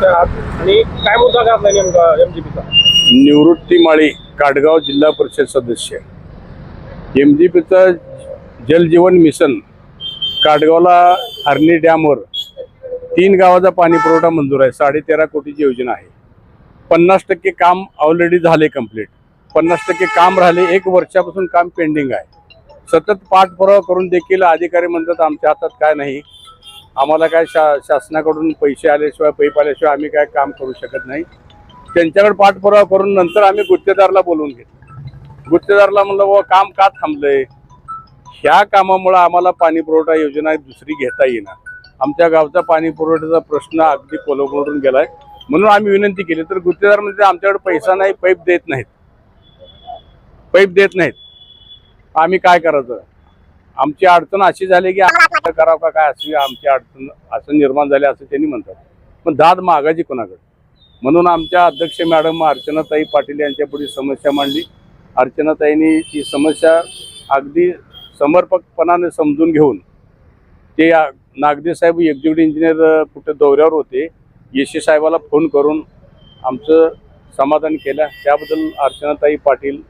सदस्य आहात आणि काय मुद्दा घातला नेमका एमजीपीचा? निवृत्ती माळी, काटगाव जिल्हा परिषद सदस्य. एमजीपीचं जलजीवन मिशन काटगावला हरणी डॅमवर 3 गावाचा पाणी पुरवठा मंजूर आहे. 13.5 कोटीची योजना आहे. 50% काम ऑलरेडी झाले कंप्लीट. 50% काम राहिले. 1 वर्षापासून काम पेंडिंग आहे. सतत पाठपुरावा करून देखील अधिकारी म्हणतात आमच्या हातात काय नाही, आम्हाला काय शासनाकडून पैसे आल्याशिवाय पैप आल्याशिवाय आम्ही काय काम करू शकत नाही. त्यांच्याकडे पाठपुरावा करून नंतर आम्ही गुत्तेदारला बोलवून घेतलं. गुत्तेदारला म्हणलं बाबा काम का थांबलंय? ह्या कामामुळे आम्हाला पाणी पुरवठा योजना दुसरी घेता येईना. आमच्या गावचा पाणी पुरवठ्याचा प्रश्न अगदी कोलमडून गेलाय. म्हणून आम्ही विनंती केली तर गुत्तेदार म्हणजे आमच्याकडे पैसा नाही, पाईप देत नाहीत. आम्ही काय करायचं? आमची अडचण अशी झाली की करावं का काय, अशी आमची अडचण असं निर्माण झाली असं त्यांनी म्हणतात. पण दाद मागायची कोणाकडे? म्हणून आमच्या अध्यक्ष मॅडम अर्चनाताई पाटील यांच्या पुढे समस्या मांडली. अर्चनाताईंनी ती समस्या अगदी समर्पकपणाने समजून घेऊन ते नागदे साहेब एक्झिक्युटिव्ह इंजिनियर कुठे दौऱ्यावर होते, येशी साहेबाला फोन करून आमचं समाधान केलं. त्याबद्दल अर्चनाताई पाटील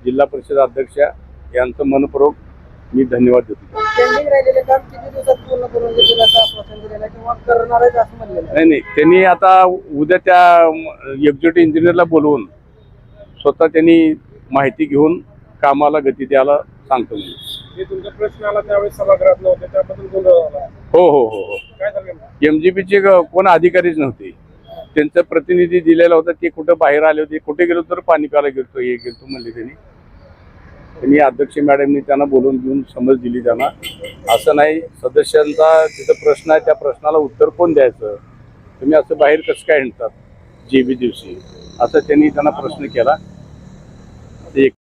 जिल्हा परिषद अध्यक्ष यांचं मनपूर्वक मी धन्यवाद देतो. पेंडिंग राहिलेले काम किती दिवसात पूर्ण करून देतील असं आश्वासन दिलेलं किंवा करणार आहेत असं म्हणलेलं? नाही, त्यांनी आता उद्या त्या एक्झिक्युटिव्ह इंजिनियरला बोलवून स्वतः त्यांनी माहिती घेऊन कामाला गती द्यायला सांगतो. हे तुमचा प्रश्न आला त्यावेळेस सभागृहात नव्हते, त्याबद्दल गोंधळ झाला. हो. काय झालं? एमजीपीचे कोण अधिकारीच नव्हते. त्यांचा प्रतिनिधी दिलेला होता. ते कुठं बाहेर आले होते, कुठे गेलो तर पाणी प्यायला गेलो म्हणले त्यांनी अध्यक्ष मॅडमनी त्यांना बोलून घेऊन समज दिली. त्यांना असं नाही, सदस्यांचा तिथं प्रश्न आहे, त्या प्रश्नाला उत्तर कोण द्यायचं, तुम्ही असं बाहेर कसं काय हिंडतात जेबी दिवशी, असं त्यांनी त्यांना प्रश्न केला.